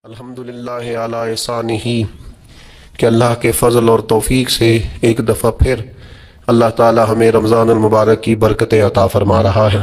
الحمدللہ علی احسانہ کہ اللہ کے فضل اور توفیق سے ایک دفعہ پھر اللہ تعالی ہمیں رمضان المبارک کی برکتیں عطا فرما رہا ہے۔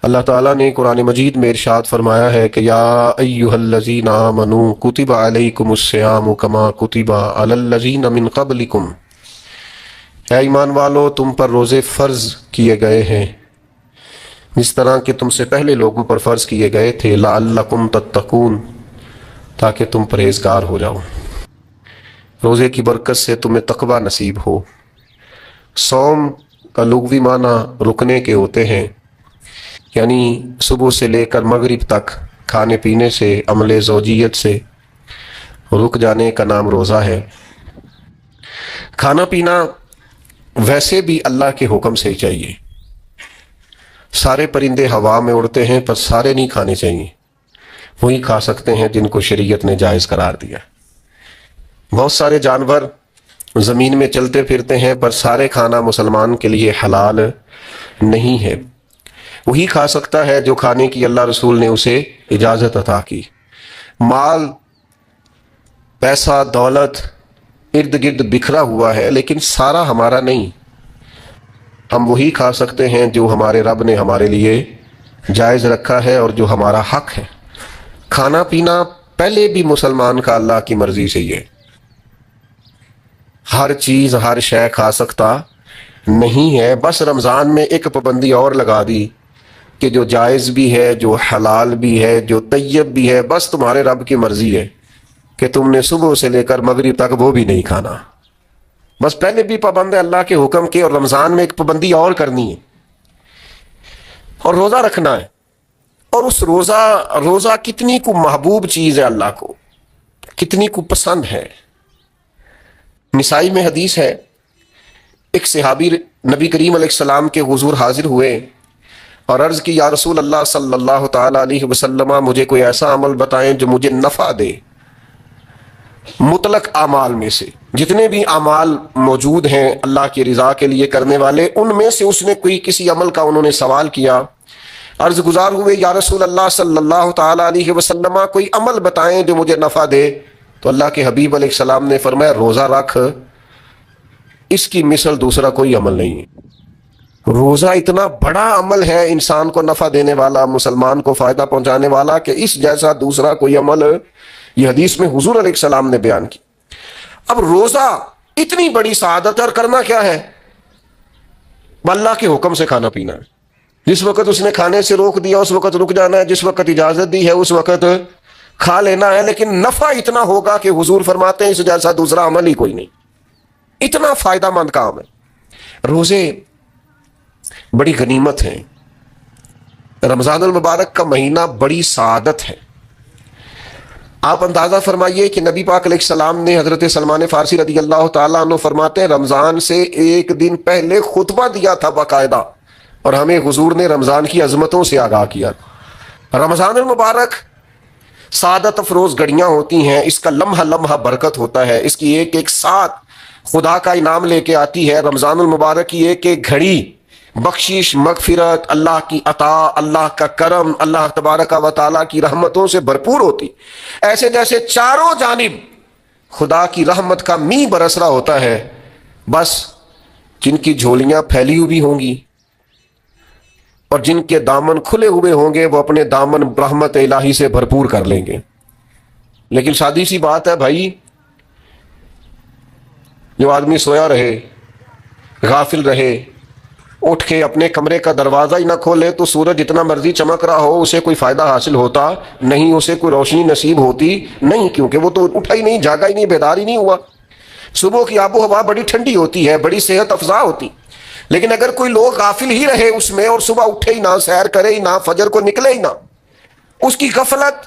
اللہ تعالیٰ نے قرآن مجید میں ارشاد فرمایا ہے کہ یا ایہا الذین آمنوا کتب علیکم الصیام کما کتب علی الذین من قبلکم، اے ایمان والو تم پر روزے فرض کیے گئے ہیں جس طرح کہ تم سے پہلے لوگوں پر فرض کیے گئے تھے، لعلکم تتقون، تاکہ تم پرہیزگار ہو جاؤ۔ روزے کی برکت سے تمہیں تقوی نصیب ہو۔ صوم کا لغوی معنی رکنے کے ہوتے ہیں، یعنی صبح سے لے کر مغرب تک کھانے پینے سے، عمل زوجیت سے رک جانے کا نام روزہ ہے۔ کھانا پینا ویسے بھی اللہ کے حکم سے ہی چاہیے۔ سارے پرندے ہوا میں اڑتے ہیں پر سارے نہیں کھانے چاہیے، وہی کھا سکتے ہیں جن کو شریعت نے جائز قرار دیا۔ بہت سارے جانور زمین میں چلتے پھرتے ہیں پر سارے کھانا مسلمان کے لیے حلال نہیں ہے، وہی کھا سکتا ہے جو کھانے کی اللہ رسول نے اسے اجازت عطا کی۔ مال، پیسہ، دولت ارد گرد بکھرا ہوا ہے لیکن سارا ہمارا نہیں، ہم وہی کھا سکتے ہیں جو ہمارے رب نے ہمارے لیے جائز رکھا ہے اور جو ہمارا حق ہے۔ کھانا پینا پہلے بھی مسلمان کا اللہ کی مرضی سے ہی ہے، ہر چیز ہر شے کھا سکتا نہیں ہے۔ بس رمضان میں ایک پابندی اور لگا دی کہ جو جائز بھی ہے، جو حلال بھی ہے، جو طیب بھی ہے، بس تمہارے رب کی مرضی ہے کہ تم نے صبح سے لے کر مغرب تک وہ بھی نہیں کھانا۔ بس پہلے بھی پابند ہے اللہ کے حکم کے، اور رمضان میں ایک پابندی اور کرنی ہے اور روزہ رکھنا ہے۔ اور اس روزہ کتنی کو محبوب چیز ہے، اللہ کو کتنی کو پسند ہے۔ نسائی میں حدیث ہے، ایک صحابی نبی کریم علیہ السلام کے حضور حاضر ہوئے اور عرض کی یا رسول اللہ صلی اللہ تعالی علیہ وسلم، مجھے کوئی ایسا عمل بتائیں جو مجھے نفع دے۔ مطلق اعمال میں سے جتنے بھی اعمال موجود ہیں اللہ کی رضا کے لیے کرنے والے، ان میں سے اس نے کسی عمل کا انہوں نے سوال کیا۔ عرض گزار ہوئے یا رسول اللہ صلی اللہ تعالی علیہ وسلم، کوئی عمل بتائیں جو مجھے نفع دے۔ تو اللہ کے حبیب علیہ السلام نے فرمایا روزہ رکھ، اس کی مثل دوسرا کوئی عمل نہیں ہے۔ روزہ اتنا بڑا عمل ہے، انسان کو نفع دینے والا، مسلمان کو فائدہ پہنچانے والا، کہ اس جیسا دوسرا کوئی عمل یہ حدیث میں حضور علیہ السلام نے بیان کی۔ اب روزہ اتنی بڑی سعادت، اور کرنا کیا ہے؟ اللہ کے حکم سے کھانا پینا ہے۔ جس وقت اس نے کھانے سے روک دیا اس وقت رک جانا ہے، جس وقت اجازت دی ہے اس وقت کھا لینا ہے، لیکن نفع اتنا ہوگا کہ حضور فرماتے ہیں اس جیسا دوسرا عمل ہی کوئی نہیں، اتنا فائدہ مند کام ہے۔ روزے بڑی غنیمت ہیں، رمضان المبارک کا مہینہ بڑی سعادت ہے۔ آپ اندازہ فرمائیے کہ نبی پاک علیہ السلام نے حضرت سلمان فارسی رضی اللہ تعالیٰ عنہ فرماتے ہیں رمضان سے ایک دن پہلے خطبہ دیا تھا باقاعدہ، اور ہمیں حضور نے رمضان کی عظمتوں سے آگاہ کیا۔ رمضان المبارک سعادت افروز گھڑیاں ہوتی ہیں، اس کا لمحہ لمحہ برکت ہوتا ہے، اس کی ایک ایک ساتھ خدا کا انعام لے کے آتی ہے۔ رمضان المبارک کی ایک ایک گھڑی بخشش، مغفرت، اللہ کی عطا، اللہ کا کرم، اللہ تبارک و تعالیٰ کی رحمتوں سے بھرپور ہوتی، ایسے جیسے چاروں جانب خدا کی رحمت کا می برس رہا ہوتا ہے۔ بس جن کی جھولیاں پھیلی ہوئی ہوں گی اور جن کے دامن کھلے ہوئے ہوں گے وہ اپنے دامن رحمت الہی سے بھرپور کر لیں گے۔ لیکن سادی سی بات ہے بھائی، جو آدمی سویا رہے، غافل رہے، اٹھ کے اپنے کمرے کا دروازہ ہی نہ کھولے تو سورج جتنا مرضی چمک رہا ہو اسے کوئی فائدہ حاصل ہوتا نہیں، اسے کوئی روشنی نصیب ہوتی نہیں، کیونکہ وہ تو اٹھا ہی نہیں، جاگا ہی نہیں، بیدار ہی نہیں ہوا۔ صبح کی آب و ہوا بڑی ٹھنڈی ہوتی ہے، بڑی صحت افزا ہوتی، لیکن اگر کوئی لوگ غافل ہی رہے اس میں اور صبح اٹھے ہی نہ، سیر کرے ہی نہ، فجر کو نکلے ہی نہ، اس کی غفلت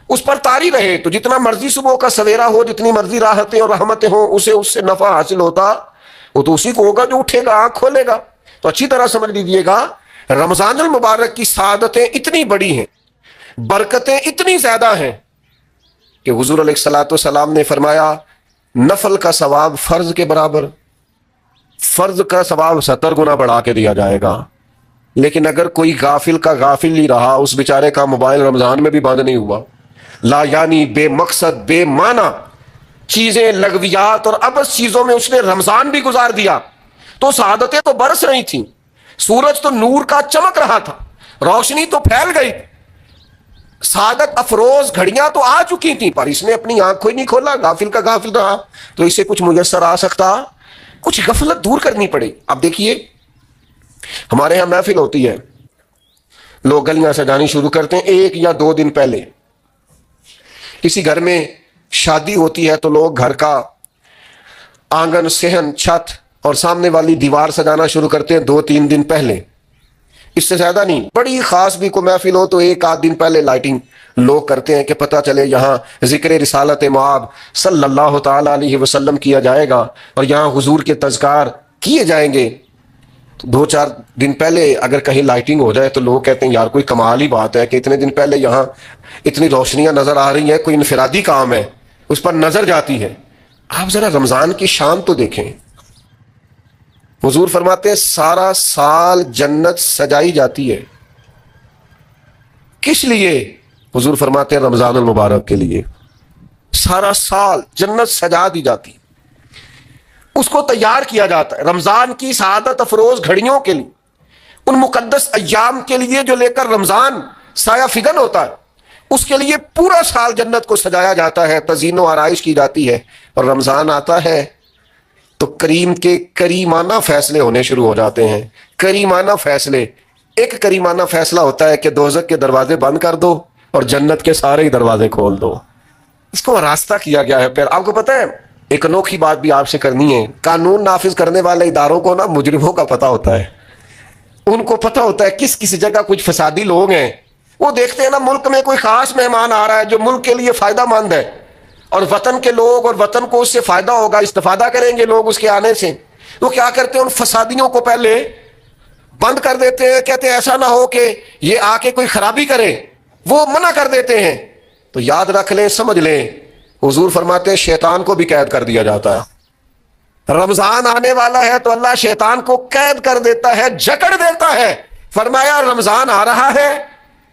اس پر طاری رہے، تو جتنا مرضی صبح کا سویرا ہو، جتنی مرضی راحتیں اور رحمتیں ہوں، اسے اس سے نفع حاصل ہوتا وہ تو اسی کو ہوگا جو اٹھے گا، آنکھ کھولے گا۔ تو اچھی طرح سمجھ لیجئے گا، رمضان المبارک کی سعادتیں اتنی بڑی ہیں، برکتیں اتنی زیادہ ہیں کہ حضور علیہ الصلوۃ والسلام نے فرمایا نفل کا ثواب فرض کے برابر، فرض کا ثواب 70 گنا بڑھا کے دیا جائے گا۔ لیکن اگر کوئی غافل کا غافل ہی رہا، اس بیچارے کا موبائل رمضان میں بھی بند نہیں ہوا، لا یعنی بے مقصد بے معنی چیزیں، لغویات اور ابس چیزوں میں اس نے رمضان بھی گزار دیا تو سعادتیں تو برس رہی تھیں، سورج تو نور کا چمک رہا تھا، روشنی تو پھیل گئی، سعادت افروز گھڑیاں تو آ چکی تھیں، پر اس نے اپنی آنکھ کو ہی نہیں کھولا، غافل کا غافل رہا۔ تو اسے کچھ میسر آ سکتا، کچھ غفلت دور کرنی پڑے۔ اب دیکھیے ہمارے یہاں محفل ہوتی ہے، لوگ گلیاں سجانی شروع کرتے ہیں 1 یا 2 دن پہلے۔ کسی گھر میں شادی ہوتی ہے تو لوگ گھر کا آنگن، صحن، چھت اور سامنے والی دیوار سجانا شروع کرتے ہیں 2-3 دن پہلے، اس سے زیادہ نہیں۔ بڑی خاص بھی کوئی محفل ہو تو 1-8 دن پہلے لائٹنگ لوگ کرتے ہیں کہ پتہ چلے یہاں ذکر رسالت مآب صلی اللہ تعالی علیہ وسلم کیا جائے گا اور یہاں حضور کے تذکار کیے جائیں گے۔ تو 2-4 دن پہلے اگر کہیں لائٹنگ ہو جائے تو لوگ کہتے ہیں یار کوئی کمال ہی بات ہے کہ اتنے دن پہلے یہاں اتنی روشنیاں نظر آ رہی ہیں، کوئی انفرادی کام ہے، اس پر نظر جاتی ہے۔ آپ ذرا رمضان کی شان تو دیکھیں، حضور فرماتے ہیں سارا سال جنت سجائی جاتی ہے، کس لیے؟ حضور فرماتے ہیں رمضان المبارک کے لیے، سارا سال جنت سجا دی جاتی، اس کو تیار کیا جاتا ہے رمضان کی سعادت افروز گھڑیوں کے لیے، ان مقدس ایام کے لیے جو لے کر رمضان سایہ فگن ہوتا ہے، اس کے لیے پورا سال جنت کو سجایا جاتا ہے، تزئین و آرائش کی جاتی ہے۔ اور رمضان آتا ہے تو کریم کے کریمانہ فیصلے ہونے شروع ہو جاتے ہیں۔ کریمانہ فیصلے، ایک کریمانہ فیصلہ ہوتا ہے کہ دوزخ کے دروازے بند کر دو اور جنت کے سارے ہی دروازے کھول دو، اس کو راستہ کیا گیا ہے۔ پھر آپ کو پتہ ہے ایک انوکھی بات بھی آپ سے کرنی ہے، قانون نافذ کرنے والے اداروں کو نا مجرموں کا پتہ ہوتا ہے، ان کو پتہ ہوتا ہے کس کس جگہ کچھ فسادی لوگ ہیں، وہ دیکھتے ہیں نا ملک میں کوئی خاص مہمان آ رہا ہے جو ملک کے لیے فائدہ مند ہے اور وطن کے لوگ اور وطن کو اس سے فائدہ ہوگا، استفادہ کریں گے لوگ اس کے آنے سے، وہ کیا کرتے ہیں ان فسادیوں کو پہلے بند کر دیتے ہیں، کہتے ہیں ایسا نہ ہو کہ یہ آ کے کوئی خرابی کرے، وہ منع کر دیتے ہیں۔ تو یاد رکھ لیں، سمجھ لیں، حضور فرماتے ہیں شیطان کو بھی قید کر دیا جاتا ہے۔ رمضان آنے والا ہے تو اللہ شیطان کو قید کر دیتا ہے، جکڑ دیتا ہے۔ فرمایا رمضان آ رہا ہے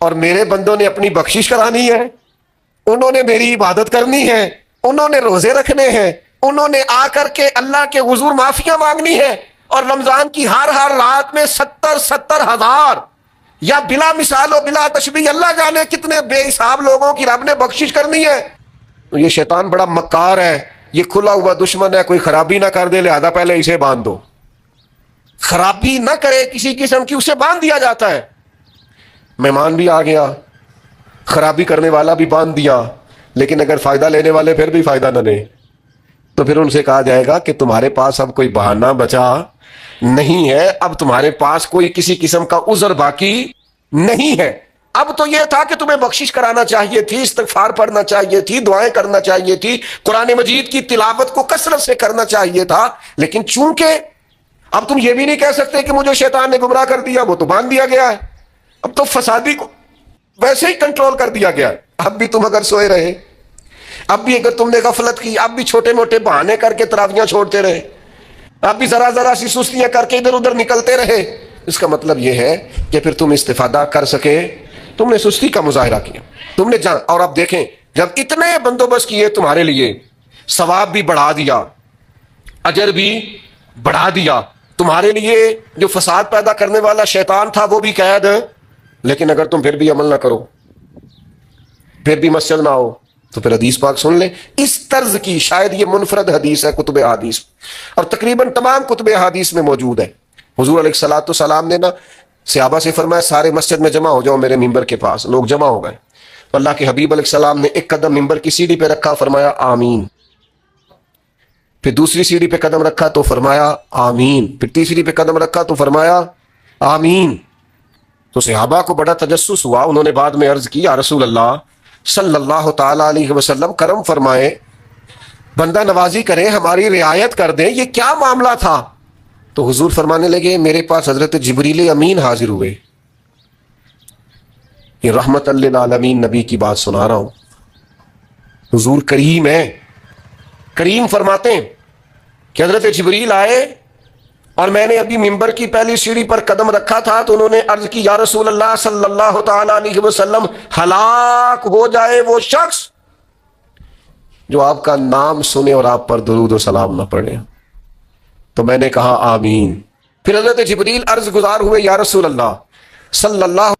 اور میرے بندوں نے اپنی بخشش کرانی ہے، انہوں نے میری عبادت کرنی ہے، انہوں نے روزے رکھنے ہیں، انہوں نے آ کر کے اللہ کے حضور معافیاں مانگنی ہے، اور رمضان کی ہر رات میں 70 ہزار یا بلا مثال و بلا تشبیہ اللہ جانے کتنے بے حساب لوگوں کی رب نے بخشش کرنی ہے۔ تو یہ شیطان بڑا مکار ہے، یہ کھلا ہوا دشمن ہے، کوئی خرابی نہ کر دے لہذا پہلے اسے باندھ دو، خرابی نہ کرے کسی قسم کی اسے باندھ دیا جاتا ہے۔ مہمان بھی آ گیا، خرابی کرنے والا بھی باندھ دیا، لیکن اگر فائدہ لینے والے پھر بھی فائدہ نہ لیں تو پھر ان سے کہا جائے گا کہ تمہارے پاس اب کوئی بہانہ بچا نہیں ہے، اب تمہارے پاس کوئی کسی قسم کا عذر باقی نہیں ہے۔ اب تو یہ تھا کہ تمہیں بخشش کرانا چاہیے تھی، استغفار پڑھنا چاہیے تھی، دعائیں کرنا چاہیے تھی، قرآن مجید کی تلاوت کو کثرت سے کرنا چاہیے تھا، لیکن چونکہ اب تم یہ بھی نہیں کہہ سکتے کہ مجھے شیطان نے گمراہ کر دیا، وہ تو باندھ دیا گیا ہے، اب تو فسادی کو ویسے ہی کنٹرول کر دیا گیا ہے۔ اب بھی تم اگر سوئے رہے، اب بھی اگر تم نے غفلت کی، اب بھی چھوٹے موٹے بہانے کر کے تراویحاں چھوڑتے رہے، اب بھی ذرا سی سستیاں کر کے ادھر ادھر نکلتے رہے، اس کا مطلب یہ ہے کہ پھر تم استفادہ کر سکے، تم نے سستی کا مظاہرہ کیا، تم نے جان۔ اور اب دیکھیں جب اتنے بندوبست کیے تمہارے لیے، ثواب بھی بڑھا دیا، اجر بھی بڑھا دیا، تمہارے لیے جو فساد پیدا کرنے والا شیطان تھا وہ بھی قید، لیکن اگر تم پھر بھی عمل نہ کرو، پھر بھی مسجد نہ ہو، تو پھر حدیث پاک سن لیں اس طرز کی، شاید یہ منفرد حدیث ہے کتب احادیث اور تقریباً تمام کتب احادیث میں موجود ہے۔ حضور علیہ الصلوۃ والسلام نے نا صحابہ سے فرمایا سارے مسجد میں جمع ہو جاؤ میرے ممبر کے پاس، لوگ جمع ہو گئے، تو اللہ کے حبیب علیہ السلام نے ایک قدم ممبر کی سیڑھی پہ رکھا، فرمایا آمین، پھر دوسری سیڑھی پہ قدم رکھا تو فرمایا آمین، پھر تیسری پہ قدم رکھا تو فرمایا آمین۔ تو صحابہ کو بڑا تجسس ہوا، انہوں نے بعد میں عرض کی یا رسول اللہ صلی اللہ تعالی علیہ وسلم کرم فرمائے، بندہ نوازی کریں، ہماری رعایت کر دیں، یہ کیا معاملہ تھا؟ تو حضور فرمانے لگے میرے پاس حضرت جبریل امین حاضر ہوئے، یہ رحمت للعالمین نبی کی بات سنا رہا ہوں، حضور کریم ہے، کریم فرماتے ہیں کہ حضرت جبریل آئے اور میں نے ابھی ممبر کی پہلی سیڑھی پر قدم رکھا تھا تو انہوں نے عرض کی یا رسول اللہ صلی اللہ تعالی علیہ وسلم، ہلاک ہو جائے وہ شخص جو آپ کا نام سنے اور آپ پر درود و سلام نہ پڑھے۔ تو میں نے کہا آمین۔ پھر حضرت جبریل عرض گزار ہوئے یا رسول اللہ صلی اللہ